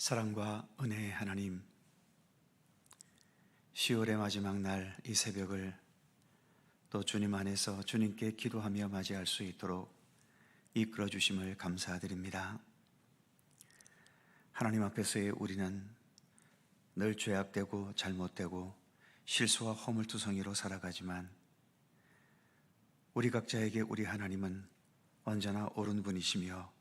사랑과 은혜의 하나님, 10월의 마지막 날 이 새벽을 또 주님 안에서 주님께 기도하며 맞이할 수 있도록 이끌어 주심을 감사드립니다. 하나님 앞에서의 우리는 늘 죄악되고 잘못되고 실수와 허물투성이로 살아가지만 우리 각자에게 우리 하나님은 언제나 옳은 분이시며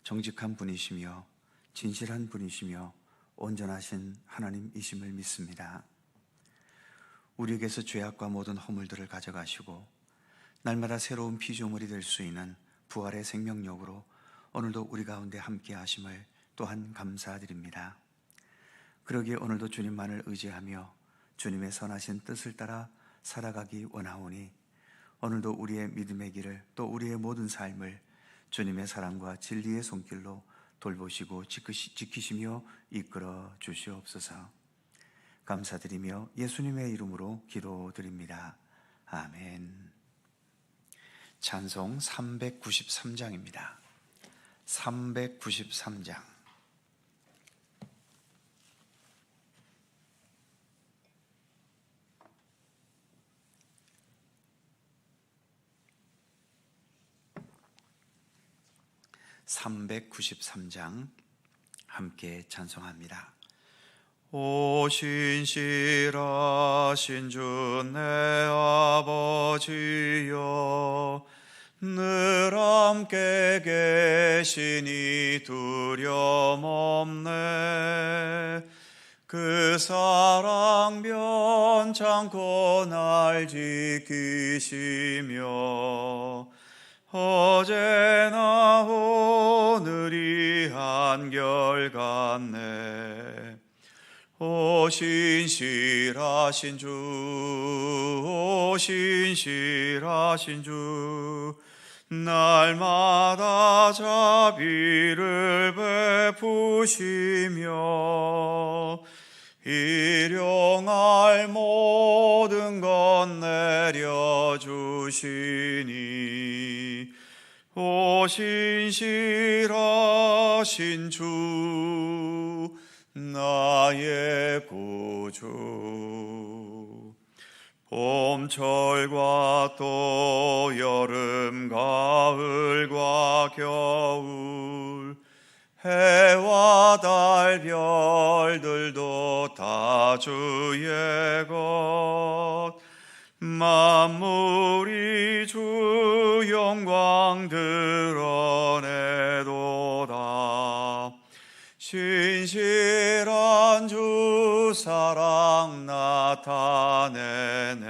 정직한 분이시며 진실한 분이시며 온전하신 하나님이심을 믿습니다. 우리에게서 죄악과 모든 허물들을 가져가시고 날마다 새로운 피조물이 될 수 있는 부활의 생명력으로 오늘도 우리 가운데 함께 하심을 또한 감사드립니다. 그러기에 오늘도 주님만을 의지하며 주님의 선하신 뜻을 따라 살아가기 원하오니 오늘도 우리의 믿음의 길을 또 우리의 모든 삶을 주님의 사랑과 진리의 손길로 돌보시고 지키시며 이끌어 주시옵소서. 감사드리며 예수님의 이름으로 기도드립니다. 아멘. 찬송 393장입니다. 393장. (393장) 함께 찬송합니다. 오 신실하신 주 내 아버지여, 늘 함께 계시니 두려움 없네. 그 사랑 변찮고 날 지키시며 어제나 오늘이 한결같네. 오 신실하신 주, 오 신실하신 주, 날마다 자비를 베푸시며 일용할 모든 것 내려주시니 오 신실하신 주, 나의 구주. 봄철과 또 여름 가을과 겨울, 해와 달 별들도 다 주의 것. 만물이 주 영광 드러내도다. 신실한 주 사랑 나타내네.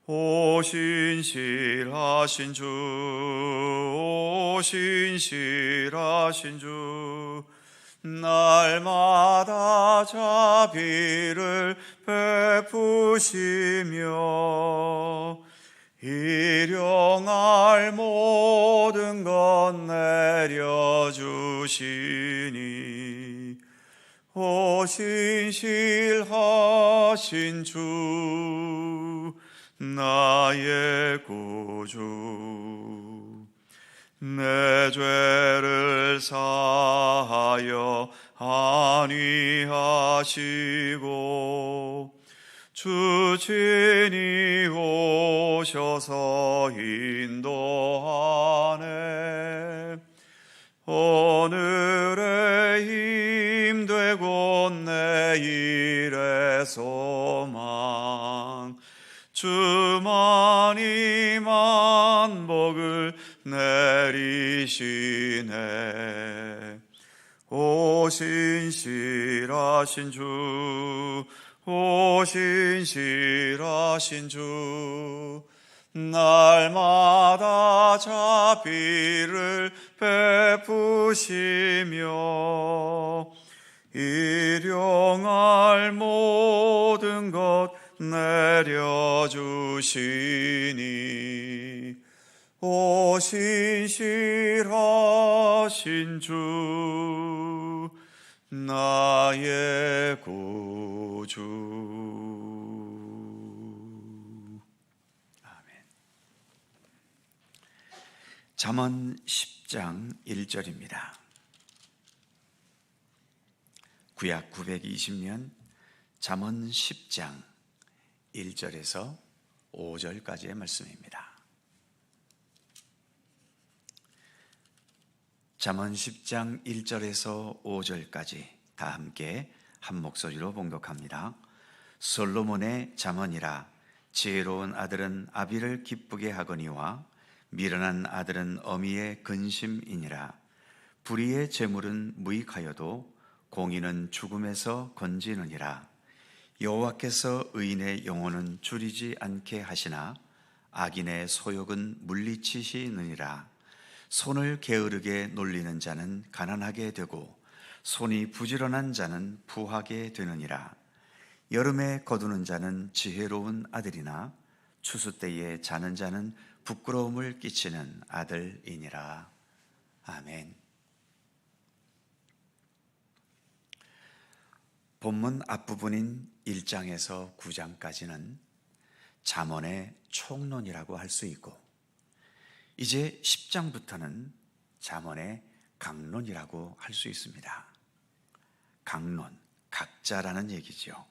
오 신실하신 주, 오 신실하신 주, 날마다 자비를 베푸시며 일용할 모든 것 내려주시니 오 신실하신 주, 나의 구주. 내 죄를 사하여 안위하시고 주 친히 오셔서 인도하네. 오늘의 힘되고 내일의 소망, 주만이 만복을 내리시네. 오 신실하신 주, 오 신실하신 주, 날마다 자비를 베푸시며 일용할 모든 것 내려주시니 오 신실하신 주, 나의 구주. 아멘. 잠언 10장 1절입니다. 구약 920년 잠언 10장 1절에서 5절까지의 말씀입니다. 잠언 10장 1절에서 5절까지 다 함께 한 목소리로 봉독합니다. 솔로몬의 잠언이라. 지혜로운 아들은 아비를 기쁘게 하거니와 미련한 아들은 어미의 근심이니라. 불의의 재물은 무익하여도 공의는 죽음에서 건지느니라. 여호와께서 의인의 영혼은 줄이지 않게 하시나 악인의 소욕은 물리치시느니라. 손을 게으르게 놀리는 자는 가난하게 되고 손이 부지런한 자는 부하게 되느니라. 여름에 거두는 자는 지혜로운 아들이나 추수 때에 자는 자는 부끄러움을 끼치는 아들이니라. 아멘. 본문 앞부분인 1장에서 9장까지는 잠언의 총론이라고 할 수 있고, 이제 10장부터는 잠언의 강론이라고 할 수 있습니다. 강론, 각자라는 얘기죠.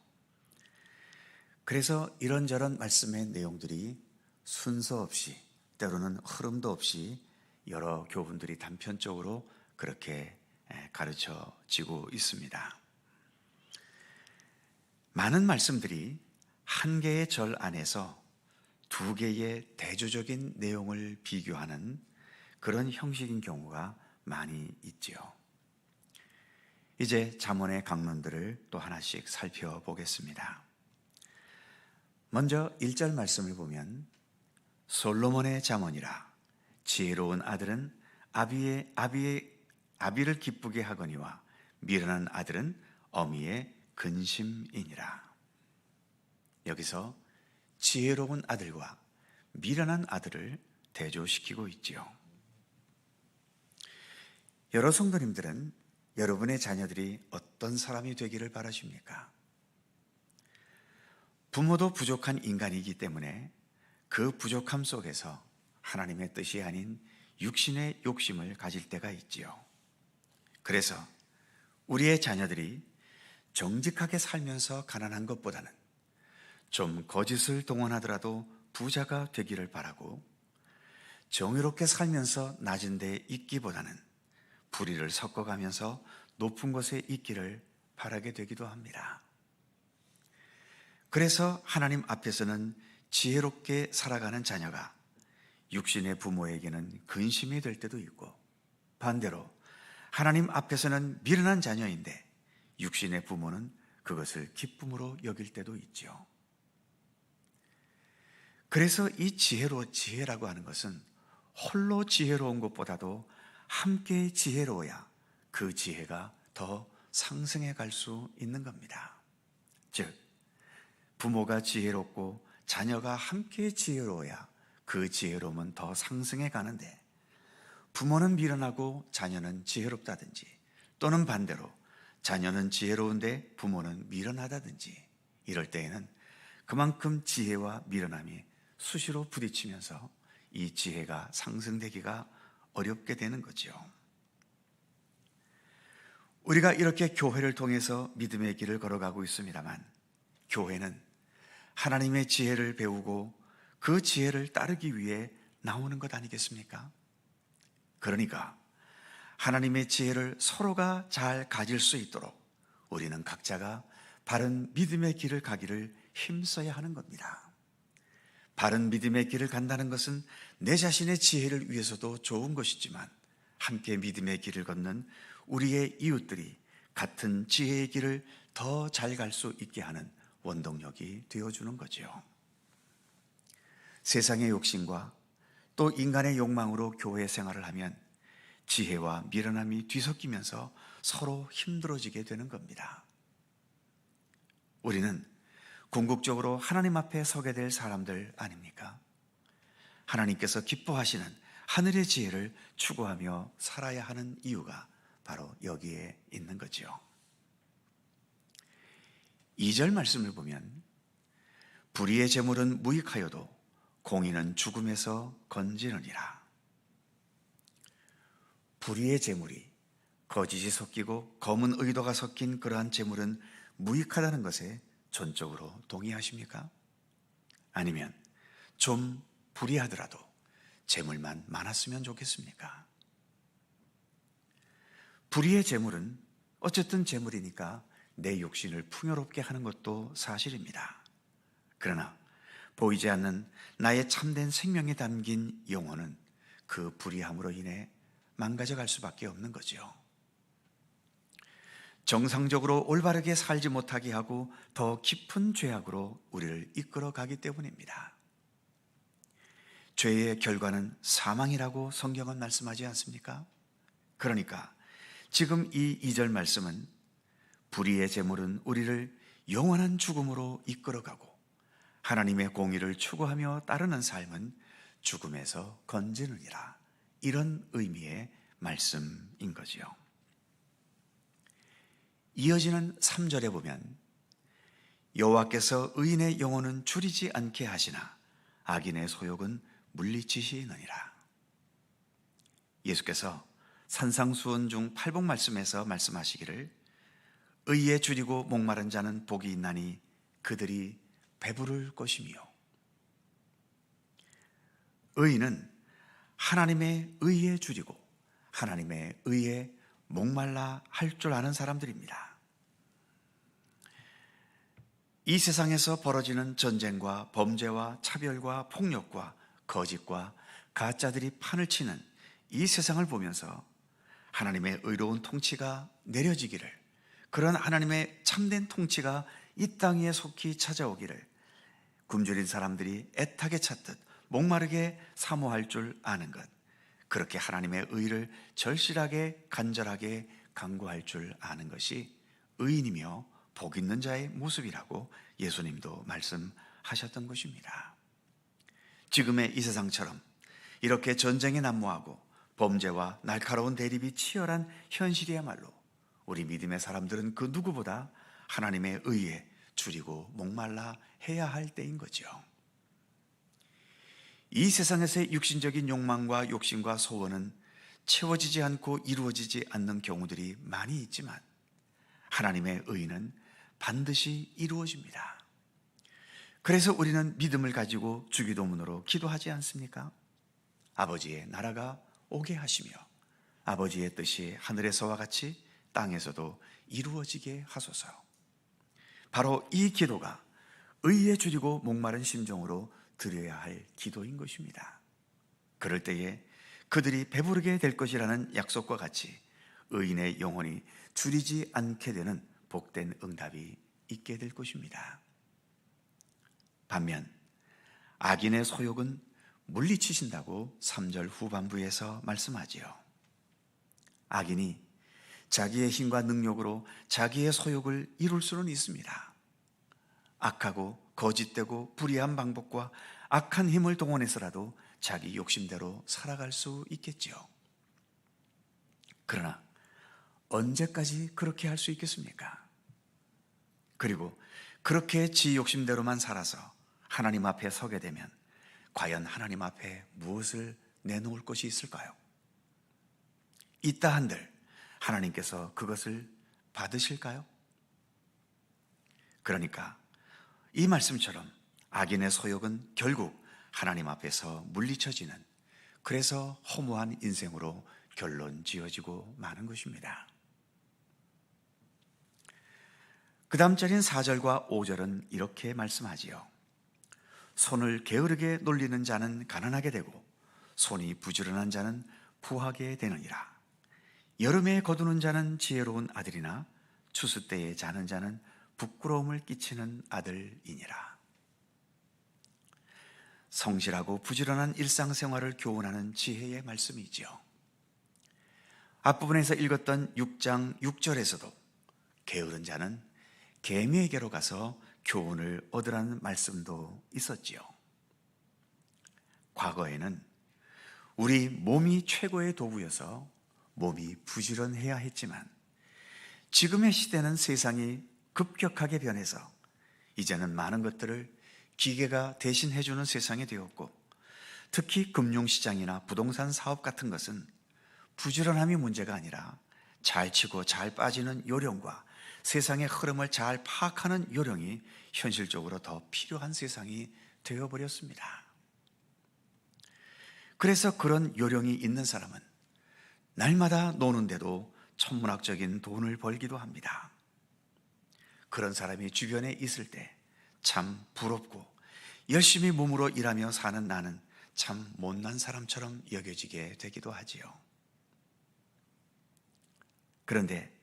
그래서 이런저런 말씀의 내용들이 순서 없이, 때로는 흐름도 없이 여러 교훈들이 단편적으로 그렇게 가르쳐지고 있습니다. 많은 말씀들이 한 개의 절 안에서 두 개의 대조적인 내용을 비교하는 그런 형식인 경우가 많이 있지요. 이제 잠언의 강론들을 또 하나씩 살펴보겠습니다. 먼저 1절 말씀을 보면 솔로몬의 잠언이라. 지혜로운 아들은 아비를 기쁘게 하거니와 미련한 아들은 어미의 근심이니라. 여기서 지혜로운 아들과 미련한 아들을 대조시키고 있지요. 여러 성도님들은 여러분의 자녀들이 어떤 사람이 되기를 바라십니까? 부모도 부족한 인간이기 때문에 그 부족함 속에서 하나님의 뜻이 아닌 육신의 욕심을 가질 때가 있지요. 그래서 우리의 자녀들이 정직하게 살면서 가난한 것보다는 좀 거짓을 동원하더라도 부자가 되기를 바라고, 정의롭게 살면서 낮은 데 있기보다는 불의를 섞어가면서 높은 곳에 있기를 바라게 되기도 합니다. 그래서 하나님 앞에서는 지혜롭게 살아가는 자녀가 육신의 부모에게는 근심이 될 때도 있고, 반대로 하나님 앞에서는 미련한 자녀인데 육신의 부모는 그것을 기쁨으로 여길 때도 있죠. 그래서 이 지혜라고 하는 것은 홀로 지혜로운 것보다도 함께 지혜로워야 그 지혜가 더 상승해 갈 수 있는 겁니다. 즉, 부모가 지혜롭고 자녀가 함께 지혜로워야 그 지혜로움은 더 상승해 가는데, 부모는 미련하고 자녀는 지혜롭다든지, 또는 반대로 자녀는 지혜로운데 부모는 미련하다든지, 이럴 때에는 그만큼 지혜와 미련함이 수시로 부딪히면서 이 지혜가 상승되기가 어렵게 되는 거죠. 우리가 이렇게 교회를 통해서 믿음의 길을 걸어가고 있습니다만, 교회는 하나님의 지혜를 배우고 그 지혜를 따르기 위해 나오는 것 아니겠습니까? 그러니까 하나님의 지혜를 서로가 잘 가질 수 있도록 우리는 각자가 바른 믿음의 길을 가기를 힘써야 하는 겁니다. 바른 믿음의 길을 간다는 것은 내 자신의 지혜를 위해서도 좋은 것이지만, 함께 믿음의 길을 걷는 우리의 이웃들이 같은 지혜의 길을 더 잘 갈 수 있게 하는 원동력이 되어주는 거죠. 세상의 욕심과 또 인간의 욕망으로 교회 생활을 하면 지혜와 미련함이 뒤섞이면서 서로 힘들어지게 되는 겁니다. 우리는 궁극적으로 하나님 앞에 서게 될 사람들 아닙니까? 하나님께서 기뻐하시는 하늘의 지혜를 추구하며 살아야 하는 이유가 바로 여기에 있는 거죠. 2절 말씀을 보면 불의의 재물은 무익하여도 공의는 죽음에서 건지느니라. 불의의 재물이 거짓이 섞이고 검은 의도가 섞인 그러한 재물은 무익하다는 것에 전적으로 동의하십니까? 아니면 좀 불이하더라도 재물만 많았으면 좋겠습니까? 불의의 재물은 어쨌든 재물이니까 내 육신을 풍요롭게 하는 것도 사실입니다. 그러나 보이지 않는 나의 참된 생명에 담긴 영혼은 그 불의함으로 인해 망가져갈 수밖에 없는 거죠. 정상적으로 올바르게 살지 못하게 하고 더 깊은 죄악으로 우리를 이끌어 가기 때문입니다. 죄의 결과는 사망이라고 성경은 말씀하지 않습니까? 그러니까 지금 이 2절 말씀은 불의의 재물은 우리를 영원한 죽음으로 이끌어가고 하나님의 공의를 추구하며 따르는 삶은 죽음에서 건지느니라, 이런 의미의 말씀인 거지요. 이어지는 3절에 보면 여호와께서 의인의 영혼은 줄이지 않게 하시나 악인의 소욕은 물리치시느니라. 예수께서 산상수훈 중 팔복 말씀에서 말씀하시기를 의에 줄이고 목마른 자는 복이 있나니 그들이 배부를 것이며, 의인은 하나님의 의에 줄이고 하나님의 의에 목말라 할 줄 아는 사람들입니다. 이 세상에서 벌어지는 전쟁과 범죄와 차별과 폭력과 거짓과 가짜들이 판을 치는 이 세상을 보면서 하나님의 의로운 통치가 내려지기를, 그런 하나님의 참된 통치가 이 땅 위에 속히 찾아오기를 굶주린 사람들이 애타게 찾듯 목마르게 사모할 줄 아는 것, 그렇게 하나님의 의를 절실하게 간절하게 간구할 줄 아는 것이 의인이며 복 있는 자의 모습이라고 예수님도 말씀하셨던 것입니다. 지금의 이 세상처럼 이렇게 전쟁에 난무하고 범죄와 날카로운 대립이 치열한 현실이야말로 우리 믿음의 사람들은 그 누구보다 하나님의 의에 줄이고 목말라 해야 할 때인 거죠. 이 세상에서의 육신적인 욕망과 욕심과 소원은 채워지지 않고 이루어지지 않는 경우들이 많이 있지만 하나님의 의는 반드시 이루어집니다. 그래서 우리는 믿음을 가지고 주기도문으로 기도하지 않습니까? 아버지의 나라가 오게 하시며 아버지의 뜻이 하늘에서와 같이 땅에서도 이루어지게 하소서. 바로 이 기도가 의에 줄이고 목마른 심정으로 드려야 할 기도인 것입니다. 그럴 때에 그들이 배부르게 될 것이라는 약속과 같이 의인의 영혼이 줄이지 않게 되는 복된 응답이 있게 될 것입니다. 반면 악인의 소욕은 물리치신다고 3절 후반부에서 말씀하지요. 악인이 자기의 힘과 능력으로 자기의 소욕을 이룰 수는 있습니다. 악하고 거짓되고 불의한 방법과 악한 힘을 동원해서라도 자기 욕심대로 살아갈 수 있겠지요. 그러나 언제까지 그렇게 할 수 있겠습니까? 그리고 그렇게 지 욕심대로만 살아서 하나님 앞에 서게 되면 과연 하나님 앞에 무엇을 내놓을 것이 있을까요? 있다 한들 하나님께서 그것을 받으실까요? 그러니까 이 말씀처럼 악인의 소욕은 결국 하나님 앞에서 물리쳐지는, 그래서 허무한 인생으로 결론 지어지고 마는 것입니다. 그 다음 절인 4절과 5절은 이렇게 말씀하지요. 손을 게으르게 놀리는 자는 가난하게 되고 손이 부지런한 자는 부하게 되느니라. 여름에 거두는 자는 지혜로운 아들이나 추수 때에 자는 자는 부끄러움을 끼치는 아들이니라. 성실하고 부지런한 일상생활을 교훈하는 지혜의 말씀이지요. 앞부분에서 읽었던 6장 6절에서도 게으른 자는 개미에게로 가서 교훈을 얻으라는 말씀도 있었지요. 과거에는 우리 몸이 최고의 도구여서 몸이 부지런해야 했지만 지금의 시대는 세상이 급격하게 변해서 이제는 많은 것들을 기계가 대신해주는 세상이 되었고, 특히 금융시장이나 부동산 사업 같은 것은 부지런함이 문제가 아니라 잘 치고 잘 빠지는 요령과 세상의 흐름을 잘 파악하는 요령이 현실적으로 더 필요한 세상이 되어버렸습니다. 그래서 그런 요령이 있는 사람은 날마다 노는데도 천문학적인 돈을 벌기도 합니다. 그런 사람이 주변에 있을 때 참 부럽고 열심히 몸으로 일하며 사는 나는 참 못난 사람처럼 여겨지게 되기도 하지요. 그런데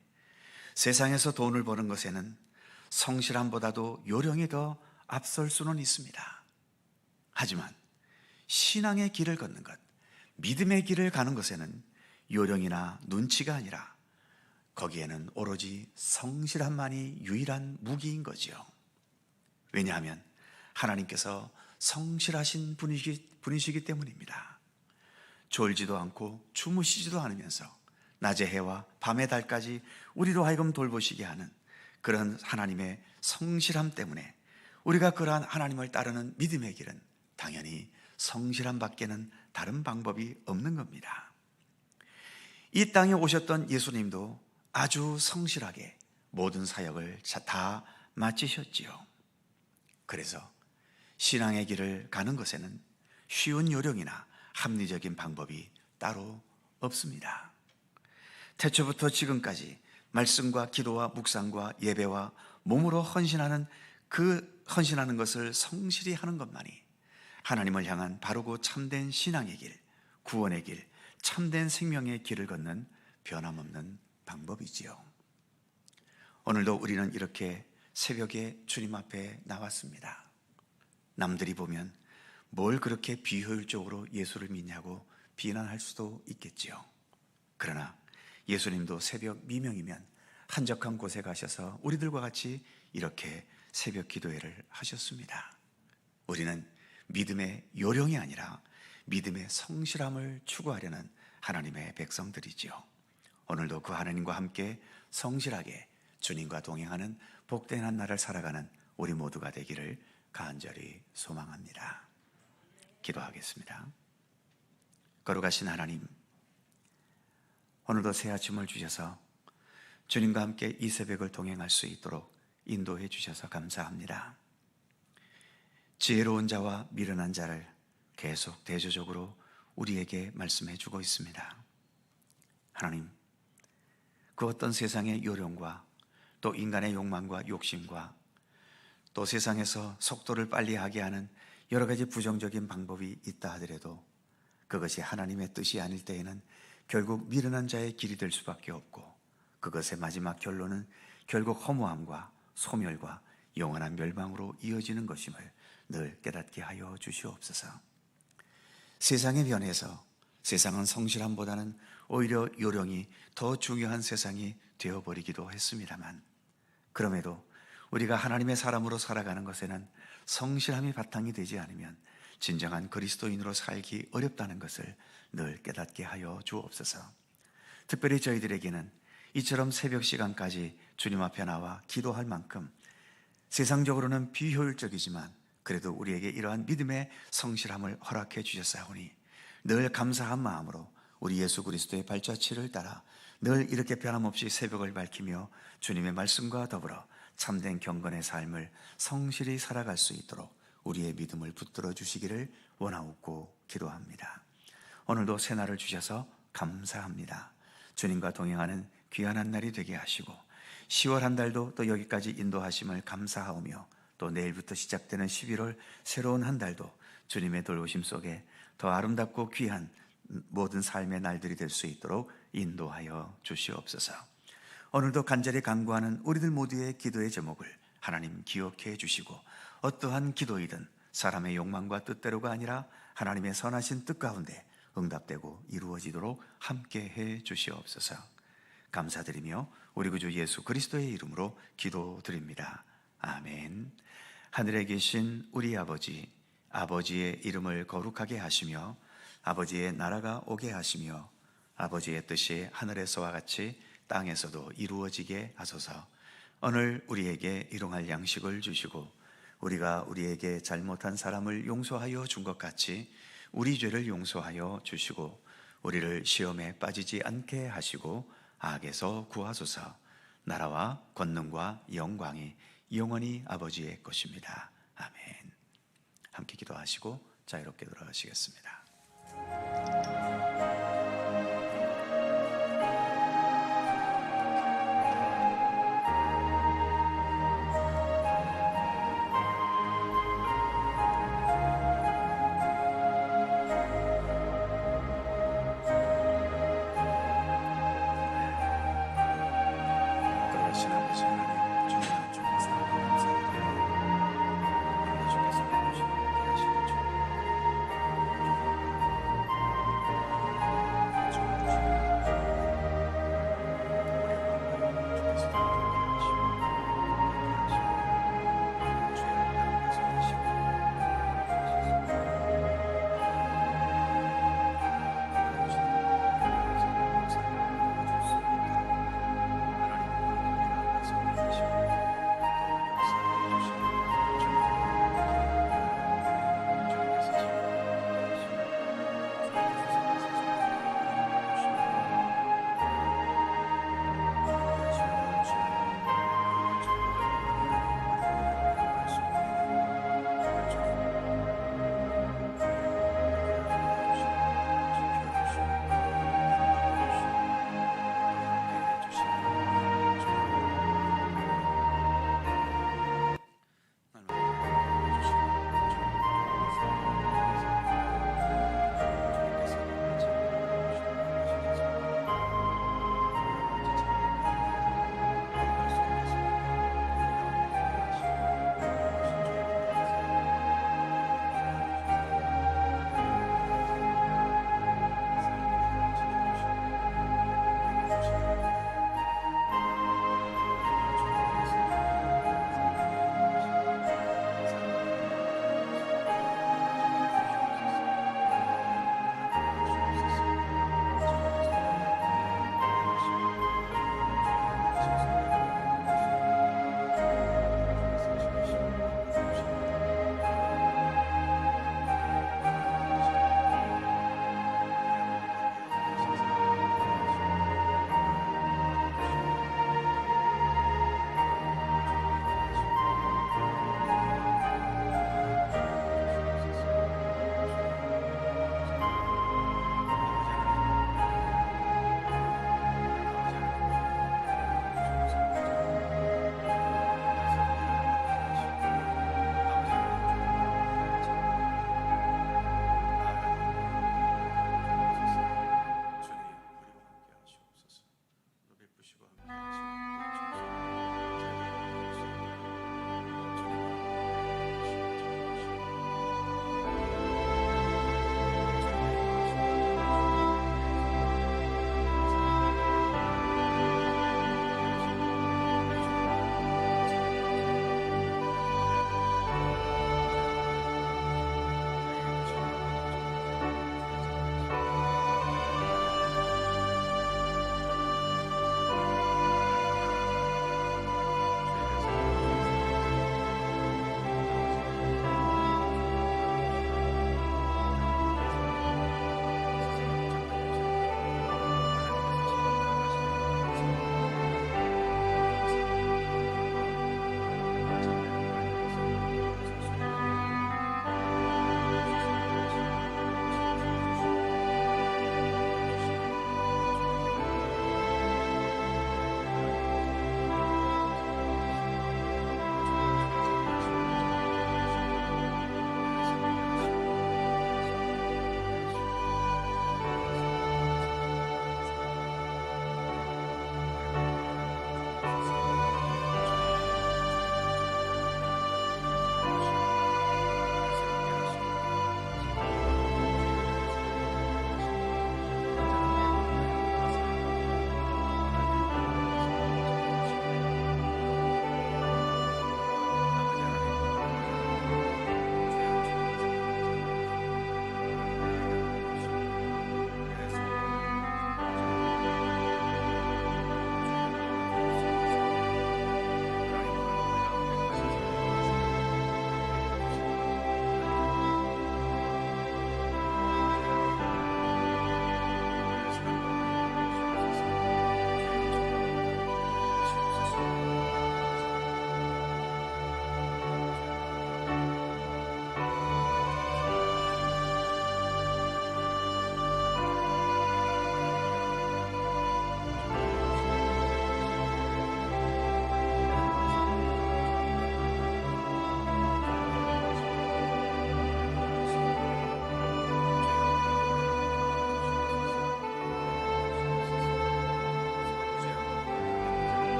세상에서 돈을 버는 것에는 성실함보다도 요령이 더 앞설 수는 있습니다. 하지만 신앙의 길을 걷는 것, 믿음의 길을 가는 것에는 요령이나 눈치가 아니라 거기에는 오로지 성실함만이 유일한 무기인 거지요. 왜냐하면 하나님께서 성실하신 분이시기 때문입니다. 졸지도 않고 주무시지도 않으면서 낮의 해와 밤의 달까지 우리로 하여금 돌보시게 하는 그런 하나님의 성실함 때문에 우리가 그러한 하나님을 따르는 믿음의 길은 당연히 성실함 밖에는 다른 방법이 없는 겁니다. 이 땅에 오셨던 예수님도 아주 성실하게 모든 사역을 다 마치셨지요. 그래서 신앙의 길을 가는 것에는 쉬운 요령이나 합리적인 방법이 따로 없습니다. 태초부터 지금까지 말씀과 기도와 묵상과 예배와 몸으로 헌신하는 것을 성실히 하는 것만이 하나님을 향한 바르고 참된 신앙의 길, 구원의 길, 참된 생명의 길을 걷는 변함없는 방법이지요. 오늘도 우리는 이렇게 새벽에 주님 앞에 나왔습니다. 남들이 보면 뭘 그렇게 비효율적으로 예수를 믿냐고 비난할 수도 있겠지요. 그러나 예수님도 새벽 미명이면 한적한 곳에 가셔서 우리들과 같이 이렇게 새벽 기도회를 하셨습니다. 우리는 믿음의 요령이 아니라 믿음의 성실함을 추구하려는 하나님의 백성들이지요. 오늘도 그 하나님과 함께 성실하게 주님과 동행하는 복된 한 날을 살아가는 우리 모두가 되기를 간절히 소망합니다. 기도하겠습니다. 거룩하신 하나님, 오늘도 새 아침을 주셔서 주님과 함께 이 새벽을 동행할 수 있도록 인도해 주셔서 감사합니다. 지혜로운 자와 미련한 자를 계속 대조적으로 우리에게 말씀해 주고 있습니다. 하나님, 그 어떤 세상의 요령과 또 인간의 욕망과 욕심과 또 세상에서 속도를 빨리 하게 하는 여러 가지 부정적인 방법이 있다 하더라도 그것이 하나님의 뜻이 아닐 때에는 결국 미련한 자의 길이 될 수밖에 없고 그것의 마지막 결론은 결국 허무함과 소멸과 영원한 멸망으로 이어지는 것임을 늘 깨닫게 하여 주시옵소서. 세상의 변해서 세상은 성실함보다는 오히려 요령이 더 중요한 세상이 되어버리기도 했습니다만 그럼에도 우리가 하나님의 사람으로 살아가는 것에는 성실함이 바탕이 되지 않으면 진정한 그리스도인으로 살기 어렵다는 것을 늘 깨닫게 하여 주옵소서. 특별히 저희들에게는 이처럼 새벽 시간까지 주님 앞에 나와 기도할 만큼 세상적으로는 비효율적이지만 그래도 우리에게 이러한 믿음의 성실함을 허락해 주셨사오니 늘 감사한 마음으로 우리 예수 그리스도의 발자취를 따라 늘 이렇게 변함없이 새벽을 밝히며 주님의 말씀과 더불어 참된 경건의 삶을 성실히 살아갈 수 있도록 우리의 믿음을 붙들어 주시기를 원하옵고 기도합니다. 오늘도 새날을 주셔서 감사합니다. 주님과 동행하는 귀한 한 날이 되게 하시고 10월 한 달도 또 여기까지 인도하심을 감사하오며 또 내일부터 시작되는 11월 새로운 한 달도 주님의 돌보심 속에 더 아름답고 귀한 모든 삶의 날들이 될 수 있도록 인도하여 주시옵소서. 오늘도 간절히 간구하는 우리들 모두의 기도의 제목을 하나님 기억해 주시고 어떠한 기도이든 사람의 욕망과 뜻대로가 아니라 하나님의 선하신 뜻 가운데 응답되고 이루어지도록 함께해 주시옵소서. 감사드리며 우리 구주 예수 그리스도의 이름으로 기도드립니다. 아멘. 하늘에 계신 우리 아버지, 아버지의 이름을 거룩하게 하시며 아버지의 나라가 오게 하시며 아버지의 뜻이 하늘에서와 같이 땅에서도 이루어지게 하소서. 오늘 우리에게 일용할 양식을 주시고 우리가 우리에게 잘못한 사람을 용서하여 준 것 같이 우리 죄를 용서하여 주시고 우리를 시험에 빠지지 않게 하시고 악에서 구하소서. 나라와 권능과 영광이 영원히 아버지의 것입니다. 아멘. 함께 기도하시고 자유롭게 돌아가시겠습니다.